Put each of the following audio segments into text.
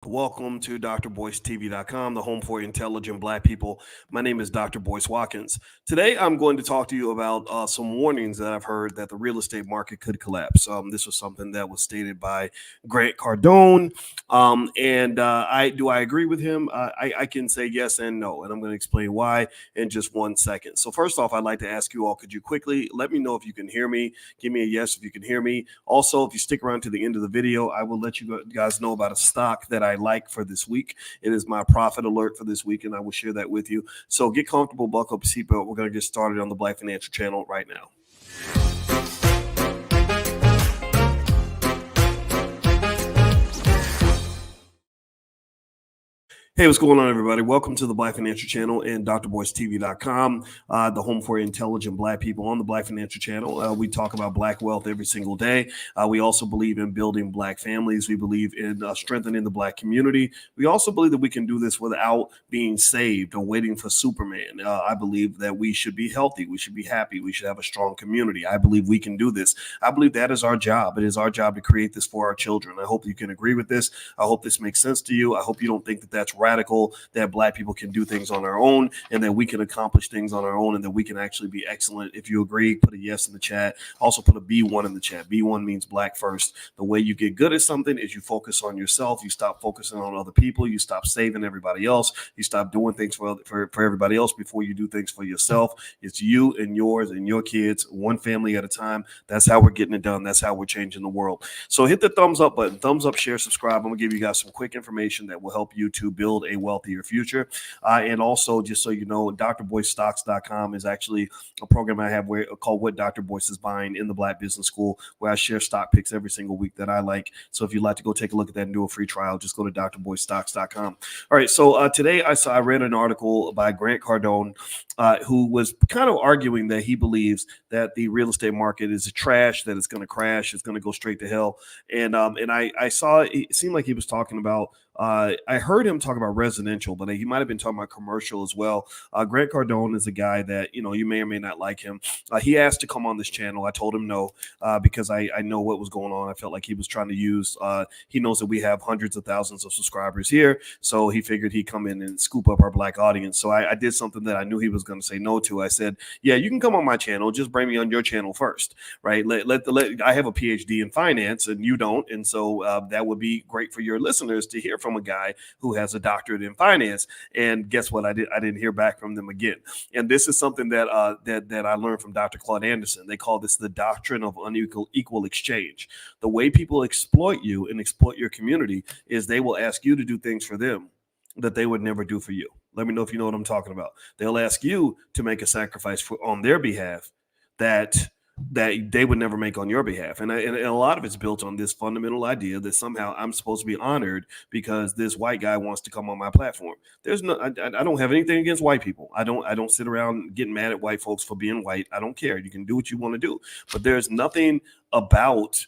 Welcome to drboycetv.com, the home for intelligent Black people. My name is Dr. Boyce Watkins. Today, I'm going to talk to you about some warnings that I've heard that the real estate market could collapse. This was something that was stated by Grant Cardone, and I agree with him? I can say yes and no, and I'm going to explain why in just 1 second. So first off, I'd like to ask you all: could you quickly let me know if you can hear me? Give me a yes if you can hear me. Also, if you stick around to the end of the video, I will let you guys know about a stock that I like for this week. It is my profit alert for this week, and I will share that with you. So get comfortable, buckle up your seatbelt. We're going to get started on the Black Financial Channel right now. Hey, what's going on, everybody? Welcome to the Black Financial Channel and drboycetv.com, the home for intelligent Black people. On the Black Financial Channel, we talk about Black wealth every single day. We also believe in building Black families. We believe in strengthening the Black community. We also believe that we can do this without being saved or waiting for Superman. I believe that we should be healthy. We should be happy. We should have a strong community. I believe we can do this. I believe that is our job. It is our job to create this for our children. I hope you can agree with this. I hope this makes sense to you. I hope you don't think that that's radical, that Black people can do things on our own and that we can accomplish things on our own and that we can actually be excellent. If you agree, put a yes in the chat. Also put a B1 in the chat. B1 means Black first. The way you get good at something is you focus on yourself. You stop focusing on other people. You stop saving everybody else. You stop doing things for everybody else before you do things for yourself. It's you and yours and your kids, one family at a time. That's how we're getting it done. That's how we're changing the world. So hit the thumbs up button, thumbs up, share, subscribe. I'm going to give you guys some quick information that will help you to build a wealthier future. And also, just so you know, drboycestocks.com is actually a program I have called What Dr. Boyce is Buying in the Black Business School, where I share stock picks every single week that I like. So if you'd like to go take a look at that and do a free trial, just go to drboycestocks.com. All right. So today I read an article by Grant Cardone, who was kind of arguing that he believes that the real estate market is trash, that it's going to crash, it's going to go straight to hell. And I saw it seemed like he was talking about I heard him talk about residential, but he might have been talking about commercial as well. Grant Cardone is a guy that, you may or may not like him. He asked to come on this channel. I told him no, because I know what was going on. I felt like he was trying to use, he knows that we have hundreds of thousands of subscribers here. So he figured he'd come in and scoop up our Black audience. So I did something that I knew he was going to say no to. I said, yeah, you can come on my channel. Just bring me on your channel first, right? I have a PhD in finance and you don't. And so that would be great for your listeners to hear from a guy who has a doctorate in finance. And guess what? I didn't hear back from them again. And this is something that I learned from Dr. Claude Anderson. They call this the doctrine of unequal exchange. The way people exploit you and exploit your community is they will ask you to do things for them that they would never do for you. Let me know if you know what I'm talking about. They'll ask you to make a sacrifice on their behalf that they would never make on your behalf. And a lot of it's built on this fundamental idea that somehow I'm supposed to be honored because this white guy wants to come on my platform. I don't have anything against white people. I don't sit around getting mad at white folks for being white. I don't care. You can do what you want to do. But there's nothing about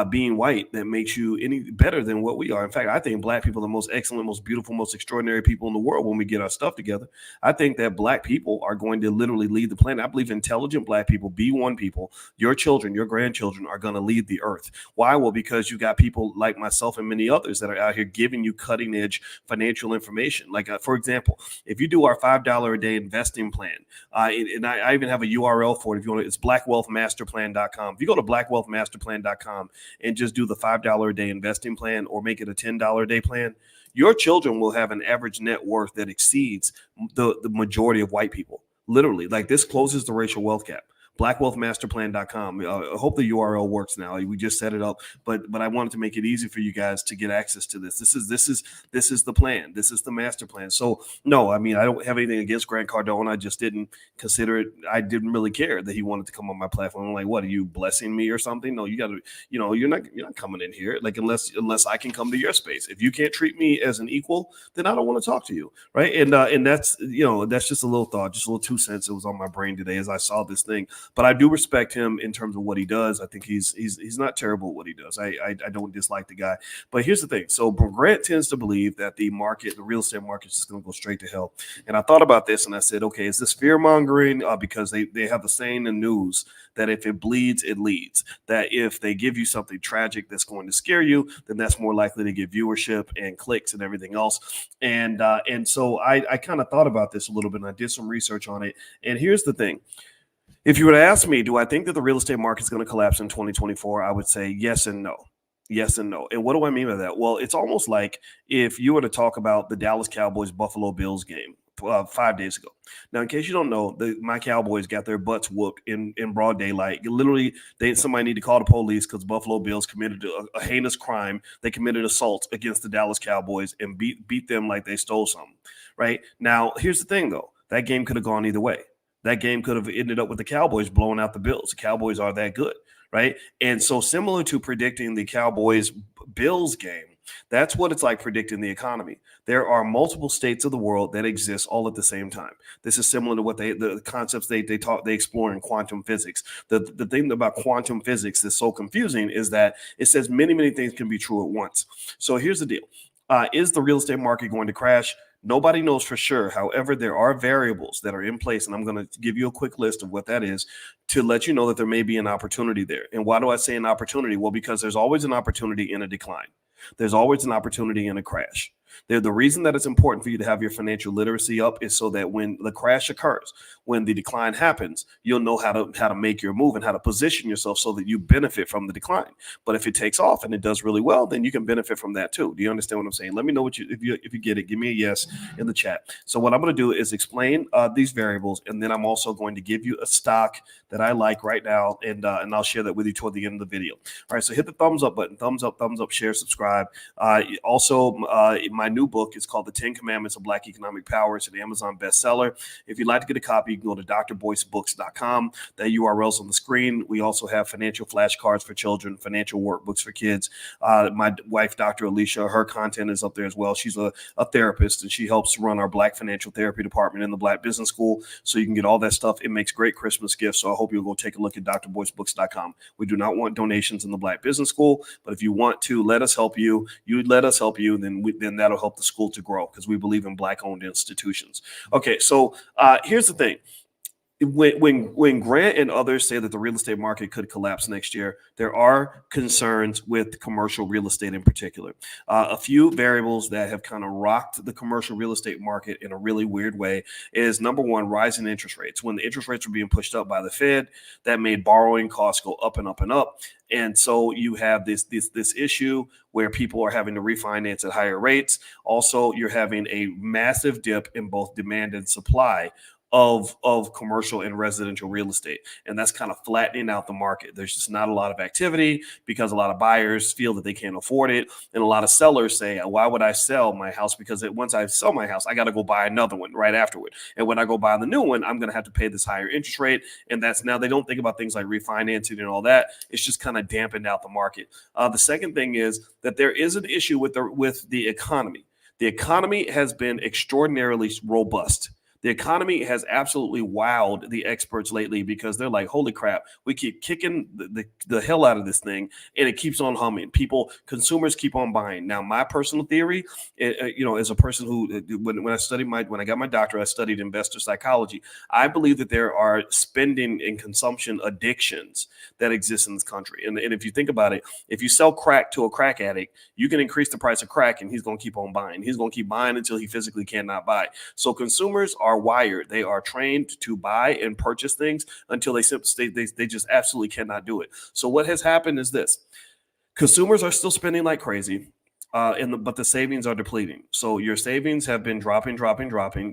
being white that makes you any better than what we are. In fact, I think Black people are the most excellent, most beautiful, most extraordinary people in the world when we get our stuff together. I think that Black people are going to literally lead the planet. I believe intelligent Black people, B1 people, your children, your grandchildren are going to lead the earth. Why? Well, because you got people like myself and many others that are out here giving you cutting edge financial information. Like, for example, if you do our $5 a day investing plan, and I even have a URL for it if you want, it's blackwealthmasterplan.com. If you go to blackwealthmasterplan.com and just do the $5 a day investing plan or make it a $10 a day plan, your children will have an average net worth that exceeds the majority of white people. Literally, like this closes the racial wealth gap. Blackwealthmasterplan.com. I hope the URL works now. We just set it up, but I wanted to make it easy for you guys to get access to this. This is the plan. This is the master plan. So no, I mean, I don't have anything against Grant Cardone. I just didn't consider it. I didn't really care that he wanted to come on my platform. I'm like, what, are you blessing me or something? No, you got to, you're not coming in here like unless I can come to your space. If you can't treat me as an equal, then I don't want to talk to you, right? And that's that's just a little thought, just a little 2 cents. It was on my brain today as I saw this thing. but I do respect him in terms of what he does. I think he's not terrible at what he does. I don't dislike the guy. But here's the thing. So Grant tends to believe that the real estate market, is just going to go straight to hell. And I thought about this and I said, okay, is this fear mongering? Because they have the saying in the news that if it bleeds, it leads. That if they give you something tragic that's going to scare you, then that's more likely to get viewership and clicks and everything else. And so I kind of thought about this a little bit, and I did some research on it. And here's the thing. If you were to ask me, do I think that the real estate market is going to collapse in 2024? I would say yes and no. Yes and no. And what do I mean by that? Well, it's almost like if you were to talk about the Dallas Cowboys Buffalo Bills game 5 days ago. Now, in case you don't know, my Cowboys got their butts whooped in broad daylight. Literally, somebody need to call the police because Buffalo Bills committed a heinous crime. They committed assault against the Dallas Cowboys and beat them like they stole something. Right? Now, here's the thing, though. That game could have gone either way. That game could have ended up with the Cowboys blowing out the Bills. The Cowboys are that good. Right. And so similar to predicting the Cowboys Bills game, that's what it's like predicting the economy. There are multiple states of the world that exist all at the same time. This is similar to what the concepts they explore in quantum physics. The thing about quantum physics that's so confusing is that it says many, many things can be true at once. So here's the deal. Is the real estate market going to crash? Nobody knows for sure. However, there are variables that are in place, and I'm going to give you a quick list of what that is to let you know that there may be an opportunity there. And why do I say an opportunity? Well, because there's always an opportunity in a decline. There's always an opportunity in a crash. The reason that it's important for you to have your financial literacy up is so that when the crash occurs, when the decline happens, you'll know how to make your move and how to position yourself so that you benefit from the decline. But if it takes off and it does really well, then you can benefit from that too. Do you understand what I'm saying? Let me know if you get it. Give me a yes in the chat. So what I'm going to do is explain these variables, and then I'm also going to give you a stock that I like right now, and I'll share that with you toward the end of the video. All right, so hit the thumbs up button, thumbs up, share, subscribe. Also, my new book is called The 10 Commandments of Black Economic Power. It's an Amazon bestseller. If you'd like to get a copy, you can go to drboycebooks.com. That URL's on the screen. We also have financial flashcards for children, financial workbooks for kids. My wife, Dr. Alicia, her content is up there as well. She's a therapist, and she helps run our Black Financial Therapy Department in the Black Business School. So you can get all that stuff. It makes great Christmas gifts. So I hope you'll go take a look at drboycebooks.com. We do not want donations in the Black Business School, but if you want to let us help you, let us help you, then that'll help the school to grow because we believe in Black-owned institutions. Okay, so here's the thing. When Grant and others say that the real estate market could collapse next year, there are concerns with commercial real estate in particular. A few variables that have kind of rocked the commercial real estate market in a really weird way is, number one, rising interest rates. When the interest rates were being pushed up by the Fed, that made borrowing costs go up and up and up. And so you have this issue where people are having to refinance at higher rates. Also, you're having a massive dip in both demand and supply of commercial and residential real estate. And that's kind of flattening out the market. There's just not a lot of activity because a lot of buyers feel that they can't afford it. And a lot of sellers say, why would I sell my house? Because once I sell my house, I got to go buy another one right afterward. And when I go buy the new one, I'm going to have to pay this higher interest rate. And that's now they don't think about things like refinancing and all that. It's just kind of dampened out the market. The second thing is that there is an issue with the economy. The economy has been extraordinarily robust. The economy has absolutely wowed the experts lately because they're like, holy crap, we keep kicking the hell out of this thing and it keeps on humming. Consumers keep on buying. Now, my personal theory, as a person who, when I got my doctorate, I studied investor psychology. I believe that there are spending and consumption addictions that exist in this country. And if you think about it, if you sell crack to a crack addict, you can increase the price of crack and he's going to keep on buying. He's going to keep buying until he physically cannot buy. So consumers are wired. They are trained to buy and purchase things until they just absolutely cannot do it. So what has happened is this. Consumers are still spending like crazy. But the savings are depleting. So your savings have been dropping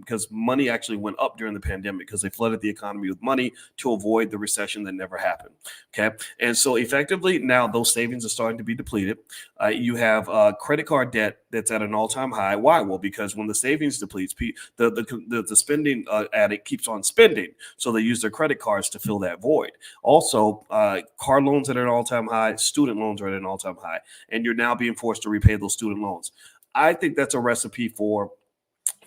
because money actually went up during the pandemic because they flooded the economy with money to avoid the recession that never happened. Okay. And so effectively now those savings are starting to be depleted. You have credit card debt that's at an all-time high. Why? Well, because when the savings depletes, the spending addict keeps on spending. So they use their credit cards to fill that void. Also, car loans at an all-time high, student loans are at an all-time high, and you're now being forced to repay those student loans. I think that's a recipe for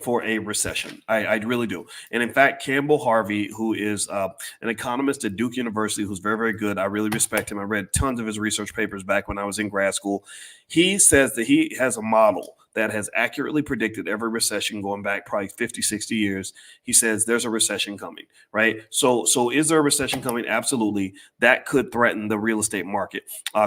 for a recession. I really do. And in fact, Campbell Harvey, who is an economist at Duke University, who's very, very good. I really respect him. I read tons of his research papers back when I was in grad school. He says that he has a model that has accurately predicted every recession going back probably 50, 60 years. He says there's a recession coming, right? So is there a recession coming? Absolutely. That could threaten the real estate market,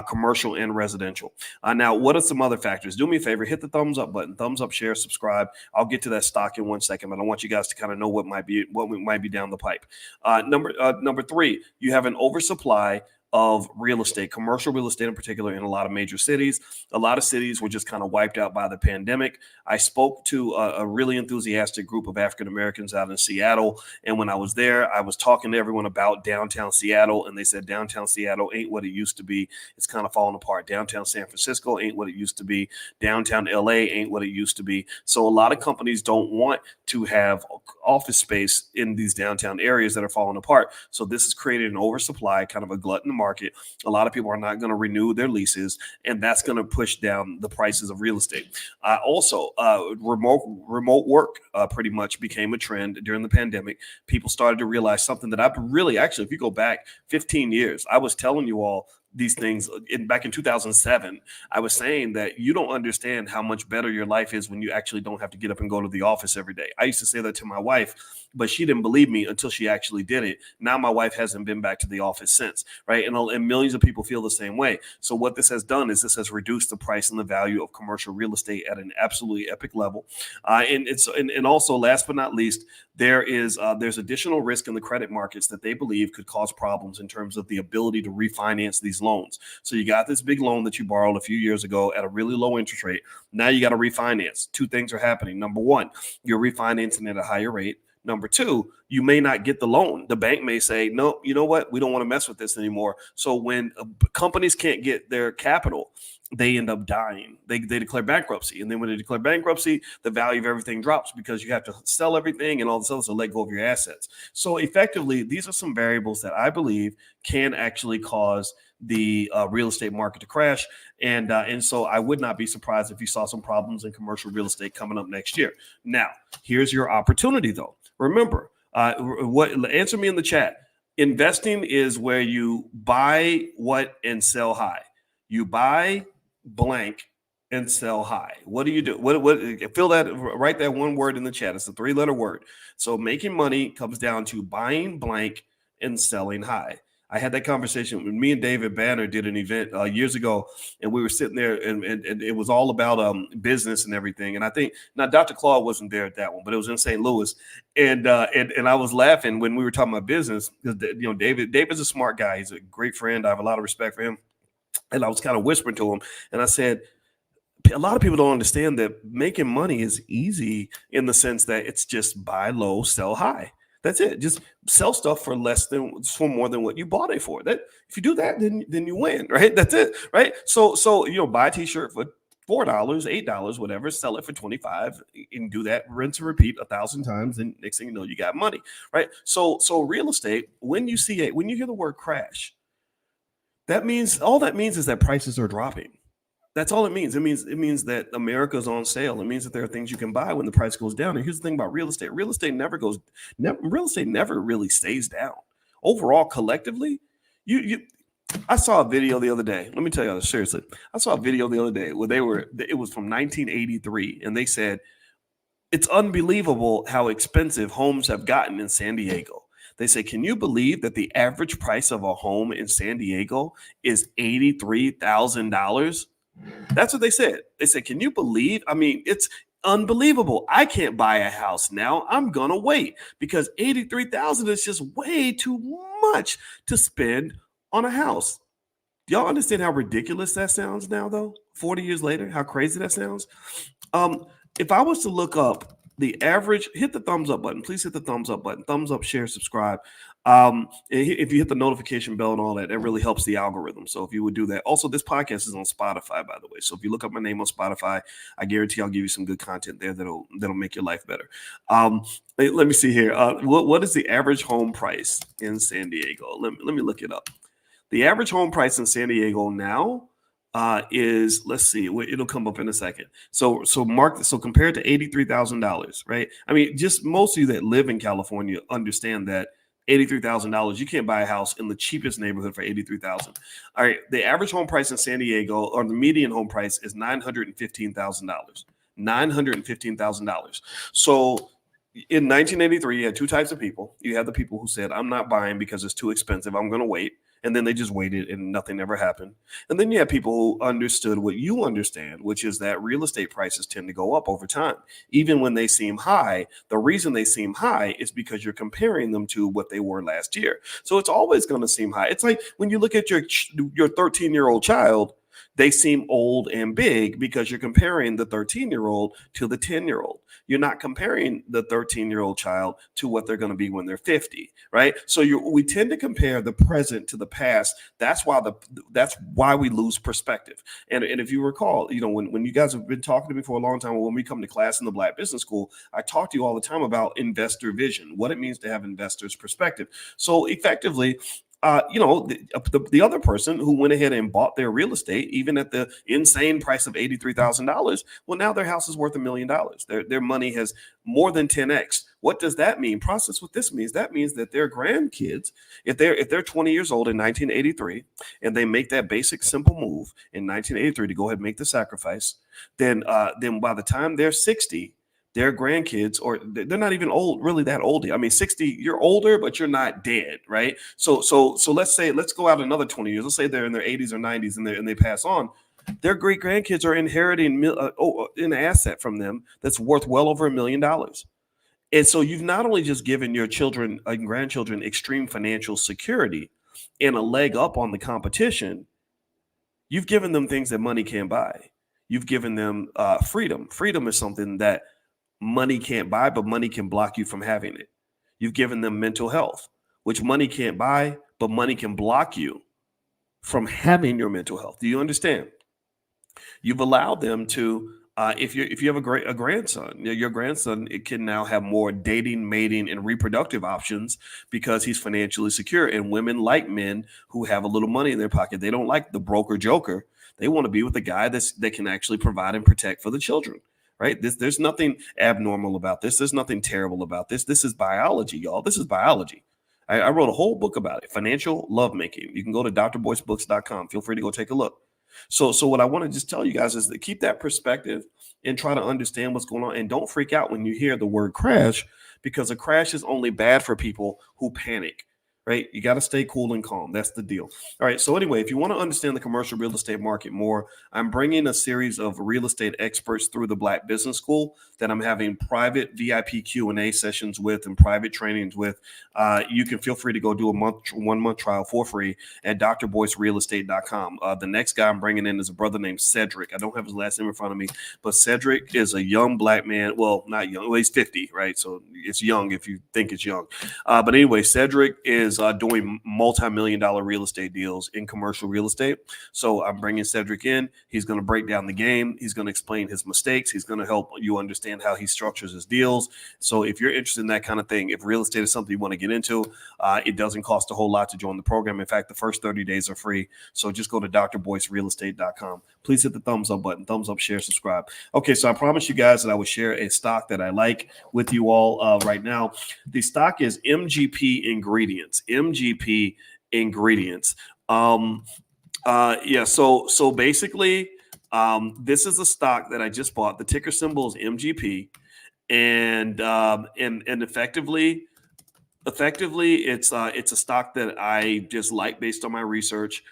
commercial and residential. Now, what are some other factors? Do me a favor, hit the thumbs up button, thumbs up, share, subscribe. I'll get to that stock in 1 second, but I want you guys to kind of know what might be down the pipe. Number three, you have an oversupply of real estate, commercial real estate in particular, in a lot of major cities. A lot of cities were just kind of wiped out by the pandemic. I spoke to a really enthusiastic group of African Americans out in Seattle. And when I was there, I was talking to everyone about downtown Seattle. And they said downtown Seattle ain't what it used to be. It's kind of falling apart. Downtown San Francisco ain't what it used to be. Downtown LA ain't what it used to be. So a lot of companies don't want to have office space in these downtown areas that are falling apart. So this has created an oversupply, kind of a glut in the market. A lot of people are not going to renew their leases, and that's going to push down the prices of real estate. Also, remote work pretty much became a trend during the pandemic. People started to realize something that I've really, actually, if you go back 15 years, I was telling you all these things back in 2007. I was saying that you don't understand how much better your life is when you actually don't have to get up and go to the office every day. I used to say that to my wife, but she didn't believe me until she actually did it. Now my wife hasn't been back to the office since, right? And millions of people feel the same way. So what this has done is this has reduced the price and the value of commercial real estate at an absolutely epic level. And also, last but not least, there's additional risk in the credit markets that they believe could cause problems in terms of the ability to refinance these loans. So you got this big loan that you borrowed a few years ago at a really low interest rate. Now you got to refinance. Two things are happening. Number one, you're refinancing at a higher rate. Number two, you may not get the loan. The bank may say, no, you know what? We don't want to mess with this anymore. So when companies can't get their capital, they end up dying. They declare bankruptcy. And then when they declare bankruptcy, the value of everything drops because you have to sell everything and all this other, so let go of your assets. So effectively, these are some variables that I believe can actually cause the real estate market to crash. And so I would not be surprised if you saw some problems in commercial real estate coming up next year. Now, here's your opportunity, though. Remember, answer me in the chat. Investing is where you buy what and sell high. You buy blank and sell high. What do you do? Write that one word in the chat. It's a 3-letter word. So making money comes down to buying blank and selling high. I had that conversation when me and David Banner did an event years ago, and we were sitting there, and it was all about business and everything. And I think now Dr. Claude wasn't there at that one, but it was in St. Louis, and I was laughing when we were talking about business because David's a smart guy. He's a great friend. I have a lot of respect for him, and I was kind of whispering to him, and I said, a lot of people don't understand that making money is easy in the sense that it's just buy low, sell high. That's it. Just sell stuff for more than what you bought it for. That if you do that, then you win, right? That's it, right? So buy a t-shirt for $4, $8, whatever, sell it for $25, and do that, rinse and repeat 1,000 times, and next thing you know, you got money, right? So real estate, when you hear the word crash, all that means is that prices are dropping. That's all it means. It means that America's on sale. It means that there are things you can buy when the price goes down. And here's the thing about real estate. Real estate never really stays down. Overall, collectively, I saw a video the other day. Let me tell you this, seriously. I saw a video the other day where it was from 1983, and they said, it's unbelievable how expensive homes have gotten in San Diego. They say, can you believe that the average price of a home in San Diego is $83,000? That's what they said. They said, can you believe? I mean, it's unbelievable. I can't buy a house now. I'm going to wait because $83,000 is just way too much to spend on a house. Do y'all understand how ridiculous that sounds now, though? 40 years later, how crazy that sounds? If I was to look up the average, hit the thumbs up button. Please hit the thumbs up button. Thumbs up, share, subscribe. If you hit the notification bell and all that, that really helps the algorithm. So if you would do that. Also, this podcast is on Spotify, by the way. So if you look up my name on Spotify, I guarantee I'll give you some good content there that'll make your life better. Let me see here. What is the average home price in San Diego? Let me look it up. The average home price in San Diego now, is, let's see, it'll come up in a second. So compared to $83,000, right? I mean, just most of you that live in California understand that $83,000, you can't buy a house in the cheapest neighborhood for $83,000. All right, the average home price in San Diego, or the median home price, is $915,000. $915,000. So in 1983, you had two types of people. You had the people who said, I'm not buying because it's too expensive, I'm going to wait. And then they just waited and nothing ever happened. And then you had people who understood what you understand, which is that real estate prices tend to go up over time. Even when they seem high, the reason they seem high is because you're comparing them to what they were last year. So it's always going to seem high. It's like when you look at your 13-year-old child, they seem old and big because you're comparing the 13-year-old to the 10-year-old. You're not comparing the 13-year-old child to what they're going to be when they're 50, right? So we tend to compare the present to the past. That's why we lose perspective. And if you recall, when you guys have been talking to me for a long time, when we come to class in the Black Business School, I talk to you all the time about investor vision, what it means to have investors' perspective. So effectively, the other person who went ahead and bought their real estate, even at the insane price of $83,000, well, now their house is worth $1 million. Their money has more than 10x. What does that mean? Process what this means. That means that their grandkids, if they're 20 years old in 1983, and they make that basic simple move in 1983 to go ahead and make the sacrifice, then by the time they're 60, their grandkids, or they're not even really that old. I mean, 60, you're older, but you're not dead, right? So let's go out another 20 years. Let's say they're in their 80s or 90s and they pass on. Their great grandkids are inheriting an asset from them that's worth well over $1 million. And so you've not only just given your children and grandchildren extreme financial security and a leg up on the competition, you've given them things that money can't buy. You've given them freedom. Freedom is something that money can't buy, but money can block you from having it. You've given them mental health, which money can't buy, but money can block you from having your mental health. Do you understand? You've allowed them to, if you have a grandson, your grandson, it can now have more dating, mating, and reproductive options because he's financially secure. And women like men who have a little money in their pocket. They don't like the broker joker. They want to be with a guy that can actually provide and protect for the children. Right? There's nothing abnormal about this. There's nothing terrible about this. This is biology, y'all. This is biology. I wrote a whole book about it, financial lovemaking. You can go to drboycebooks.com. Feel free to go take a look. So what I want to just tell you guys is to keep that perspective and try to understand what's going on. And don't freak out when you hear the word crash, because a crash is only bad for people who panic. Right? You got to stay cool and calm. That's the deal. All right. So anyway, if you want to understand the commercial real estate market more, I'm bringing a series of real estate experts through the Black Business School that I'm having private VIP Q&A sessions with and private trainings with. You can feel free to go do a 1 month trial for free at drboycerealestate.com. The next guy I'm bringing in is a brother named Cedric. I don't have his last name in front of me, but Cedric is a young Black man. Well, not young. Well, he's 50, right? So it's young if you think it's young. But anyway, Cedric is doing multi-million-dollar real estate deals in commercial real estate. So I'm bringing Cedric in. He's going to break down the game. He's going to explain his mistakes. He's going to help you understand how he structures his deals. So if you're interested in that kind of thing, if real estate is something you want to get into, it doesn't cost a whole lot to join the program. In fact, the first 30 days are free. So just go to drboycerealestate.com. Please hit the thumbs up button, thumbs up, share, subscribe. Okay, so I promised you guys that I would share a stock that I like with you all right now. The stock is MGP Ingredients. MGP Ingredients. So basically, this is a stock that I just bought. The ticker symbol is MGP, and effectively, it's a stock that I just like based on my research.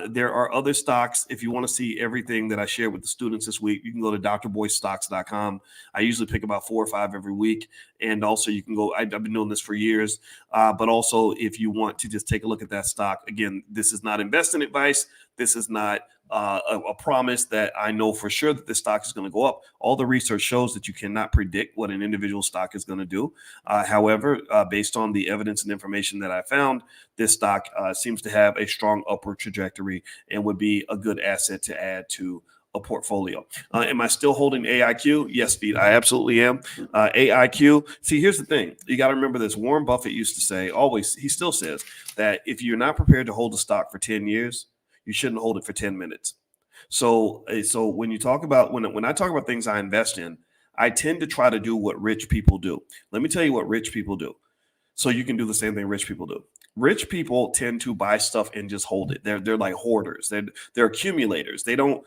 There are other stocks. If you want to see everything that I share with the students this week, you can go to drboycestocks.com. I usually pick about 4 or 5 every week. And also you can go, I've been doing this for years. But also if you want to just take a look at that stock, again, this is not investment advice. This is not a promise that I know for sure that this stock is going to go up. All the research shows that you cannot predict what an individual stock is going to do. However, based on the evidence and information that I found, this stock seems to have a strong upward trajectory and would be a good asset to add to a portfolio. Am I still holding AIQ? Yes, Pete, I absolutely am. AIQ. See, here's the thing. You got to remember this. Warren Buffett used to say, always, he still says that if you're not prepared to hold a stock for 10 years, you shouldn't hold it for 10 minutes. So when you talk about when I talk about things I invest in, I tend to try to do what rich people do. Let me tell you what rich people do. So you can do the same thing rich people do. Rich people tend to buy stuff and just hold it. They're like hoarders. They're accumulators. They don't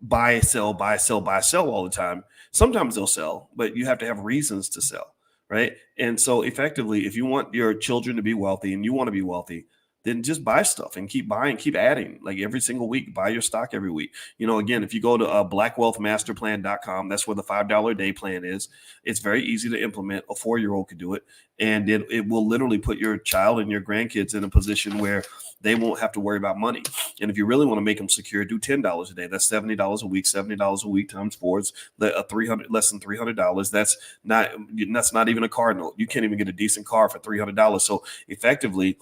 buy, sell, buy, sell all the time. Sometimes they'll sell, but you have to have reasons to sell, right? And so effectively, if you want your children to be wealthy and you want to be wealthy, then just buy stuff and keep buying, keep adding. Like every single week, buy your stock every week. Again, if you go to blackwealthmasterplan.com, that's where the $5 a day plan is. It's very easy to implement. A 4-year-old could do it. And it will literally put your child and your grandkids in a position where they won't have to worry about money. And if you really want to make them secure, do $10 a day. That's $70 a week. $70 a week times four is less than $300. That's not even a car note. You can't even get a decent car for $300. So effectively,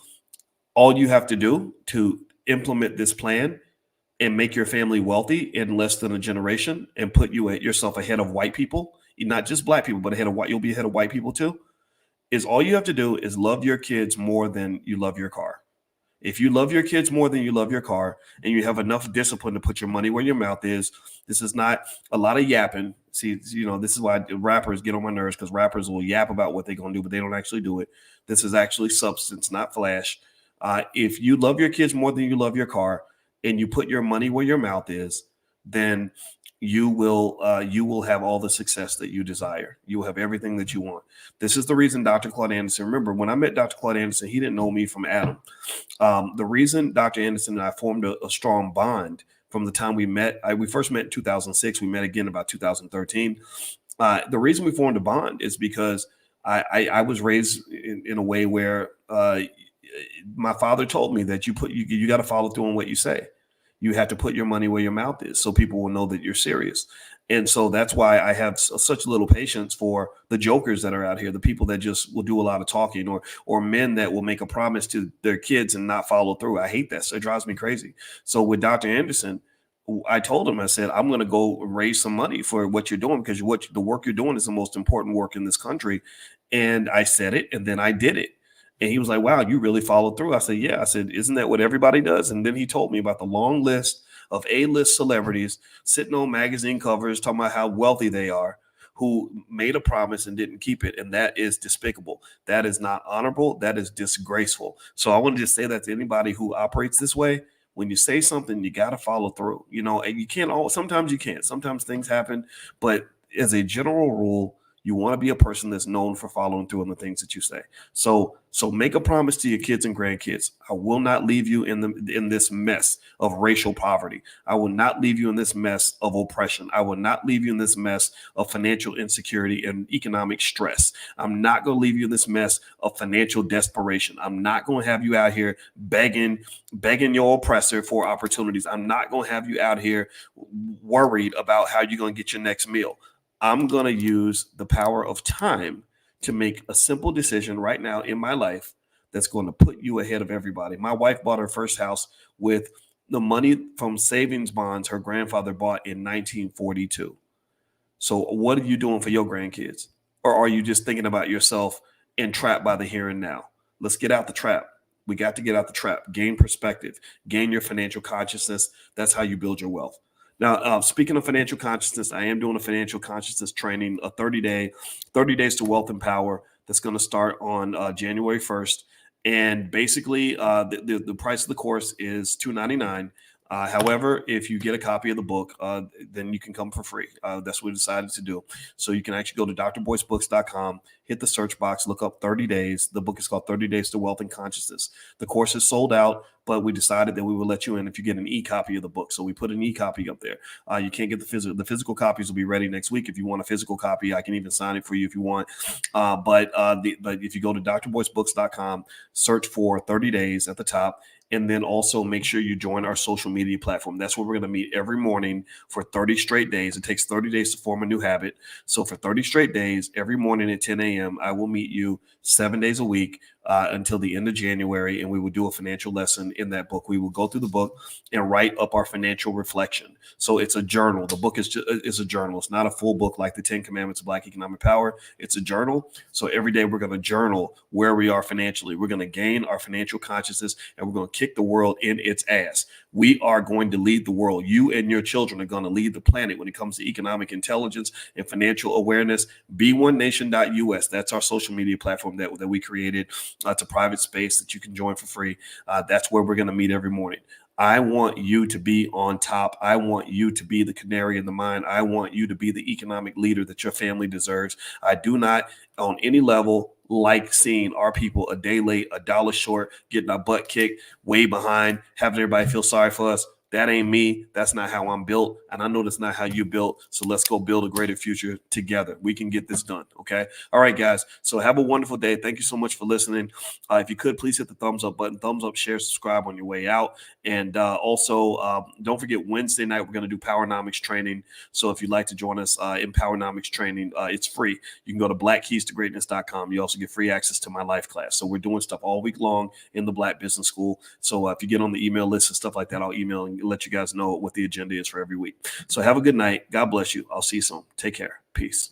all you have to do to implement this plan and make your family wealthy in less than a generation and put yourself ahead of white people, not just black people, but you'll be ahead of white people too, is all you have to do is love your kids more than you love your car. If you love your kids more than you love your car and you have enough discipline to put your money where your mouth is, this is not a lot of yapping. See, this is why rappers get on my nerves, because rappers will yap about what they're going to do, but they don't actually do it. This is actually substance, not flash. If you love your kids more than you love your car and you put your money where your mouth is, then you will have all the success that you desire. You will have everything that you want. This is the reason Dr. Claude Anderson, remember when I met Dr. Claude Anderson, he didn't know me from Adam. The reason Dr. Anderson and I formed a strong bond from the time we met, we first met in 2006. We met again about 2013. The reason we formed a bond is because I was raised in a way where my father told me that you got to follow through on what you say. You have to put your money where your mouth is so people will know that you're serious. And so that's why I have such little patience for the jokers that are out here, the people that just will do a lot of talking, or men that will make a promise to their kids and not follow through. I hate that. So it drives me crazy. So with Dr. Anderson, I told him, I said, I'm going to go raise some money for what you're doing, because the work you're doing is the most important work in this country. And I said it, and then I did it. And he was like, wow, you really followed through. I said, yeah. I said, isn't that what everybody does? And then he told me about the long list of A-list celebrities sitting on magazine covers talking about how wealthy they are, who made a promise and didn't keep it. And that is despicable. That is not honorable. That is disgraceful. So I want to just say that to anybody who operates this way. When you say something, you got to follow through, and you can't sometimes you can't. Sometimes things happen. But as a general rule, you want to be a person that's known for following through on the things that you say. So make a promise to your kids and grandkids. I will not leave you in this mess of racial poverty. I will not leave you in this mess of oppression. I will not leave you in this mess of financial insecurity and economic stress. I'm not going to leave you in this mess of financial desperation. I'm not going to have you out here begging your oppressor for opportunities. I'm not going to have you out here worried about how you're going to get your next meal. I'm going to use the power of time to make a simple decision right now in my life that's going to put you ahead of everybody. My wife bought her first house with the money from savings bonds her grandfather bought in 1942. So what are you doing for your grandkids? Or are you just thinking about yourself and trapped by the here and now? Let's get out the trap. We got to get out the trap, gain perspective, gain your financial consciousness. That's how you build your wealth. Now, speaking of financial consciousness, I am doing a financial consciousness training, a 30 days to wealth and power, that's going to start on January 1st. And basically, the price of the course is $299. However, if you get a copy of the book, then you can come for free. That's what we decided to do. So you can actually go to drboycebooks.com, hit the search box, look up 30 days. The book is called 30 Days to Wealth and Consciousness. The course is sold out, but we decided that we would let you in if you get an e-copy of the book. So we put an e-copy up there. You can't get the physical. The physical copies will be ready next week. If you want a physical copy, I can even sign it for you if you want. But if you go to drboycebooks.com, search for 30 days at the top. And then also make sure you join our social media platform. That's where we're going to meet every morning for 30 straight days. It takes 30 days to form a new habit. So for 30 straight days, every morning at 10 a.m., I will meet you 7 days a week until the end of January. And we will do a financial lesson in that book. We will go through the book and write up our financial reflection. So it's a journal. The book is a journal. It's not a full book like the 10 Commandments of Black Economic Power. It's a journal. So every day we're going to journal where we are financially. We're going to gain our financial consciousness, and we're going to kick the world in its ass. We are going to lead the world. You and your children are going to lead the planet when it comes to economic intelligence and financial awareness. B1nation.us. That's our social media platform that we created. It's a private space that you can join for free. That's where we're going to meet every morning. I want you to be on top. I want you to be the canary in the mine. I want you to be the economic leader that your family deserves. I do not, on any level, like seeing our people a day late, a dollar short, getting our butt kicked, way behind, having everybody feel sorry for us. That ain't me. That's not how I'm built. And I know that's not how you built. So let's go build a greater future together. We can get this done. Okay. All right, guys. So have a wonderful day. Thank you so much for listening. If you could, please hit the thumbs up button, thumbs up, share, subscribe on your way out. And also, don't forget, Wednesday night, we're going to do Powernomics training. So if you'd like to join us in Powernomics training, it's free. You can go to blackkeystogreatness.com. You also get free access to my life class. So we're doing stuff all week long in the Black Business School. So if you get on the email list and stuff like that, I'll email and let you guys know what the agenda is for every week. So have a good night. God bless you. I'll see you soon. Take care. Peace.